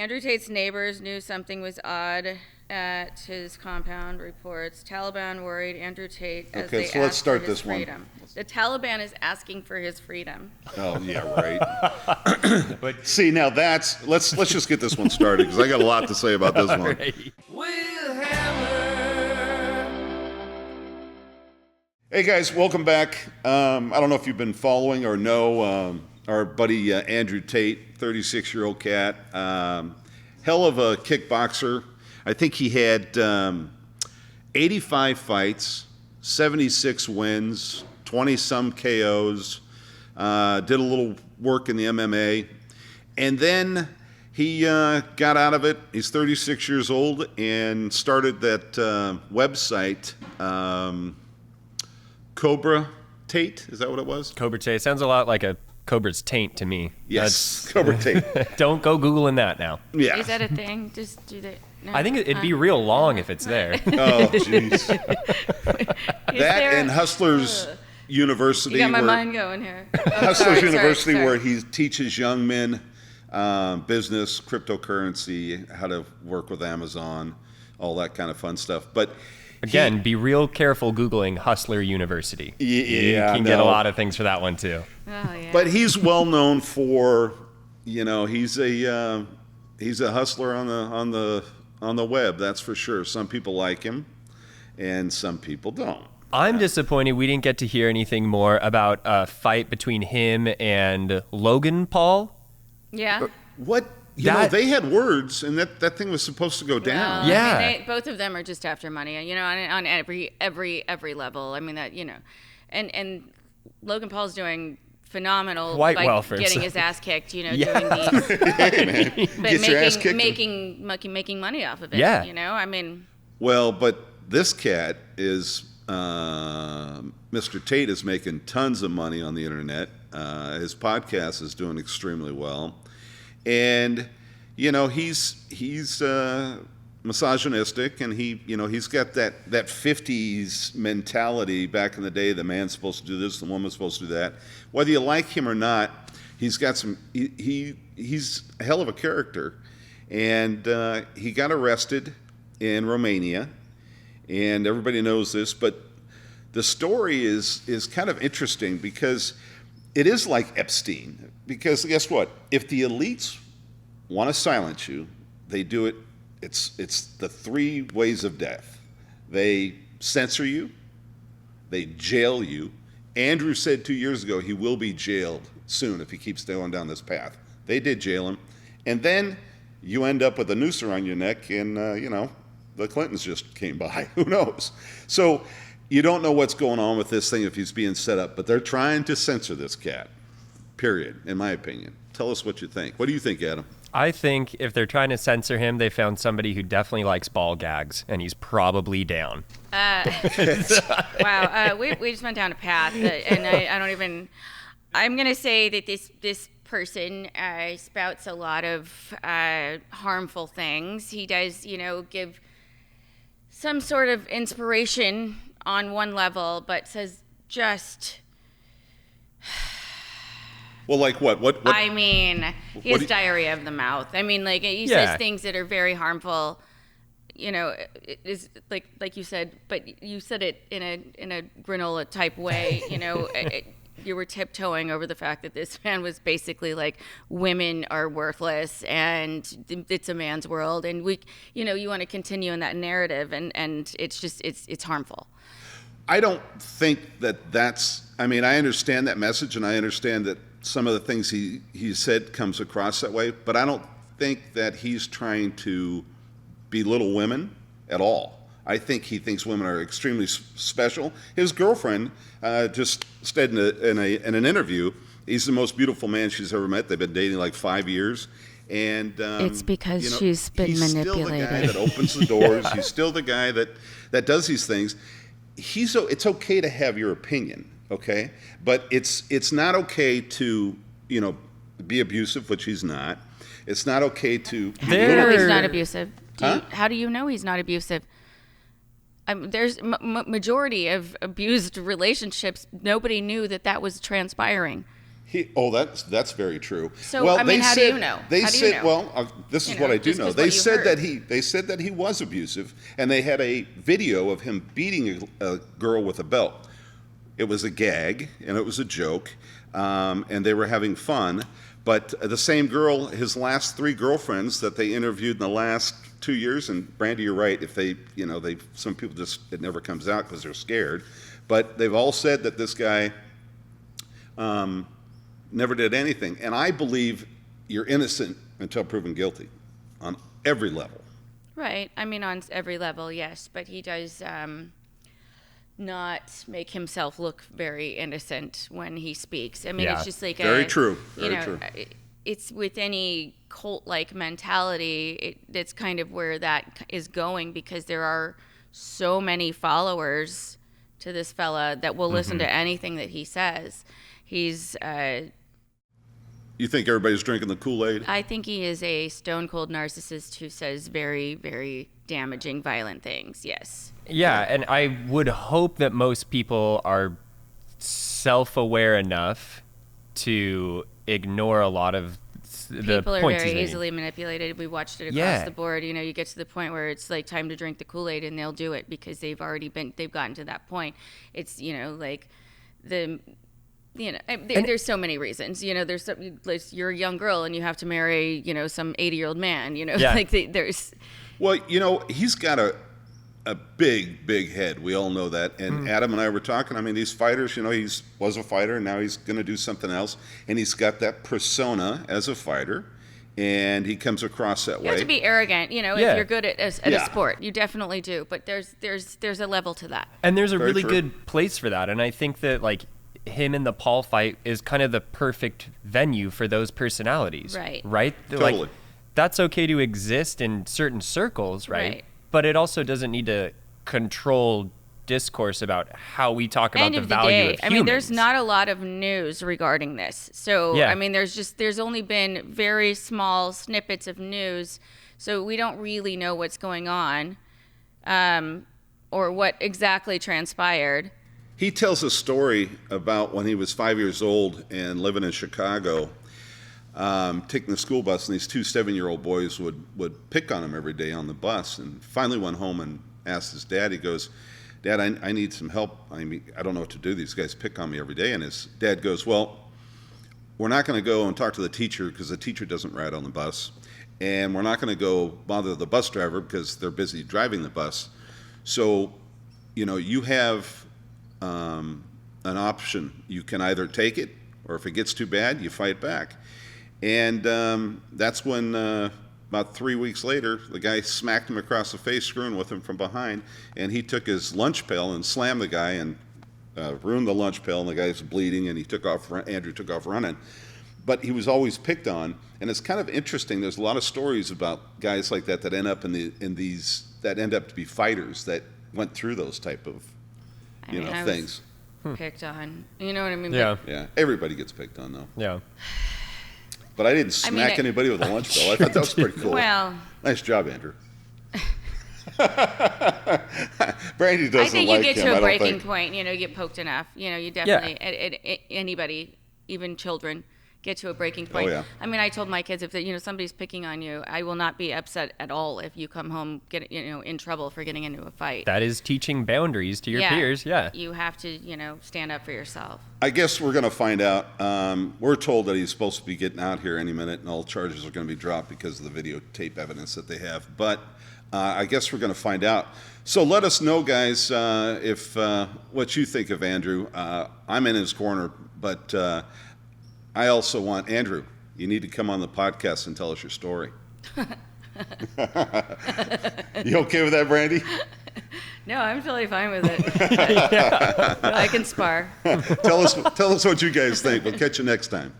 Andrew Tate's neighbors knew something was odd at his compound, reports. Taliban worried Andrew Tate as they so let's asked start for his this one. freedom. The Taliban is asking for his freedom. Oh, yeah, right. But see, now let's just get this one started, because I got a lot to say about this one. Right. Hey, guys, welcome back. I don't know if you've been following or know our buddy Andrew Tate, 36-year-old cat. Hell of a kickboxer. I think he had 85 fights, 76 wins, 20-some KOs, did a little work in the MMA, and then he got out of it. He's 36 years old and started that website, Cobra Tate. Is that what it was? Cobra Tate. Sounds a lot like a cobra's taint to me. Yes, Cobra Tate. Don't go Googling that now. Yeah. Is that a thing? Just do that. No. I think it'd be real long if it's there. Oh, jeez. That there and Hustlers University. You got my mind going here. Hustlers University, where he teaches young men business, cryptocurrency, how to work with Amazon, all that kind of fun stuff. But again, be real careful Googling Hustler University. Yeah, you can get a lot of things for that one too. Oh, yeah. But he's well known for, he's a hustler on the web. That's for sure. Some people like him, and some people don't. I'm disappointed we didn't get to hear anything more about a fight between him and Logan Paul. Yeah. What? They had words, and that thing was supposed to go down. Well, Yeah. I mean, both of them are just after money, on every level. I mean, that, and Logan Paul's doing phenomenal Quite by well for getting himself. his ass kicked, doing these, Hey, man, but get your ass kicked. making money off of it. Yeah. I mean, Well, but this cat is, Mr. Tate is making tons of money on the internet. His podcast is doing extremely well. And, he's misogynistic, and he's got that 50s mentality back in the day. The man's supposed to do this, the woman's supposed to do that. Whether you like him or not, he's got he's a hell of a character. And he got arrested in Romania, and everybody knows this, but the story is kind of interesting, because it is like Epstein. Because guess what? If the elites want to silence you, they do it. It's the 3 ways of death. They censor you. They jail you. Andrew said 2 years ago he will be jailed soon if he keeps going down this path. They did jail him. And then you end up with a noose around your neck, and, the Clintons just came by. Who knows? So you don't know what's going on with this thing if he's being set up, but they're trying to censor this cat, period, in my opinion. Tell us what you think. What do you think, Adam? I think if they're trying to censor him, they found somebody who definitely likes ball gags, and he's probably down. wow. We just went down a path, and I don't even. I'm gonna say that this person spouts a lot of harmful things. He does, give some sort of inspiration on one level, but says just. Well, like what? What? I mean, he has diarrhea of the mouth. I mean, like, he says things that are very harmful. It is like you said, but you said it in a granola type way. You were tiptoeing over the fact that this man was basically like, women are worthless and it's a man's world, and you want to continue in that narrative, and it's just it's harmful. I don't think that's. I mean, I understand that message, and I understand that some of the things he said comes across that way, but I don't think that he's trying to belittle women at all. I think he thinks women are extremely special. His girlfriend just said in an interview, he's the most beautiful man she's ever met. They've been dating like 5 years. And it's because she's been manipulated. He's still the guy that opens the doors. He's still the guy that does these things. It's okay to have your opinion, okay? But it's not okay to, be abusive, which he's not. It's not okay to... How do you know he's not abusive? How do you know he's not abusive? There's majority of abused relationships. Nobody knew that was transpiring. That's very true. So, I mean, how do you know? They How do you said, know? well, this is what I do just know. 'cause They what you said heard. that he was abusive, and they had a video of him beating a girl with a belt. It was a gag, and it was a joke, and they were having fun. But the same girl, his last 3 girlfriends that they interviewed in the last 2 years, and Brandy, you're right, if some people just, it never comes out because they're scared, but they've all said that this guy never did anything. And I believe you're innocent until proven guilty on every level. Right. I mean, on every level, yes. But he does not make himself look very innocent when he speaks. I mean, Yeah. it's just like Very true. Very true. It's with any cult-like mentality, that's kind of where that is going, because there are so many followers to this fella that will listen to anything that he says. He's You think everybody's drinking the Kool-Aid? I think he is a stone-cold narcissist who says very, very damaging, violent things, yes. Yeah, and I would hope that most people are self-aware enough to ignore a lot of the People are points very he's easily manipulated. We watched it across Yeah. the board. You get to the point where it's like time to drink the Kool-Aid, and they'll do it because they've gotten to that point. It's, there's so many reasons. You're a young girl and you have to marry, some 80-year-old man. Yeah. There's. Well, he's got a big, big head. We all know that. And Adam and I were talking. I mean, these fighters, he was a fighter, and now he's going to do something else. And he's got that persona as a fighter, and he comes across that way. You have to be arrogant, if you're good at a sport. You definitely do. But there's a level to that. And there's a Very really true. good place for that. And I think that, him and the Paul fight is kind of the perfect venue for those personalities. Right. Totally. That's okay to exist in certain circles, right? But it also doesn't need to control discourse about how we talk about End the of value day, of humans. I mean, there's not a lot of news regarding this. So, Yeah. I mean, there's only been very small snippets of news. So we don't really know what's going on, or what exactly transpired. He tells a story about when he was 5 years old and living in Chicago, taking the school bus, and these 2 7-year-old boys would pick on him every day on the bus. And finally went home and asked his dad, he goes, "Dad, I need some help. I mean, I don't know what to do. These guys pick on me every day." And his dad goes, "Well, we're not going to go and talk to the teacher because the teacher doesn't ride on the bus. And we're not going to go bother the bus driver because they're busy driving the bus. So, you have an option. You can either take it, or if it gets too bad, you fight back." And that's when, about 3 weeks later, the guy smacked him across the face, screwing with him from behind, and he took his lunch pail and slammed the guy and ruined the lunch pail, and the guy's bleeding, and Andrew took off running. But he was always picked on, and it's kind of interesting. There's a lot of stories about guys like that end up that end up to be fighters that went through those type of I things. was picked on. You know what I mean? Yeah. Yeah, everybody gets picked on though. Yeah. But I didn't smack anybody with a lunch pail. I thought that was pretty cool. Well, Nice job, Andrew. Brandy doesn't like him. I think you get to a breaking think. point. You get poked enough. You definitely, anybody, even children, get to a breaking point. Oh, yeah. I mean, I told my kids, if somebody's picking on you, I will not be upset at all if you come home in trouble for getting into a fight. That is teaching boundaries to your peers. Yeah. You have to stand up for yourself. I guess we're going to find out. We're told that he's supposed to be getting out here any minute, and all charges are going to be dropped because of the videotape evidence that they have. But I guess we're going to find out. So let us know, guys, if what you think of Andrew. I'm in his corner, but I also want Andrew. You need to come on the podcast and tell us your story. You okay with that, Brandy? No, I'm totally fine with it. I can spar. Tell us what you guys think. We'll catch you next time.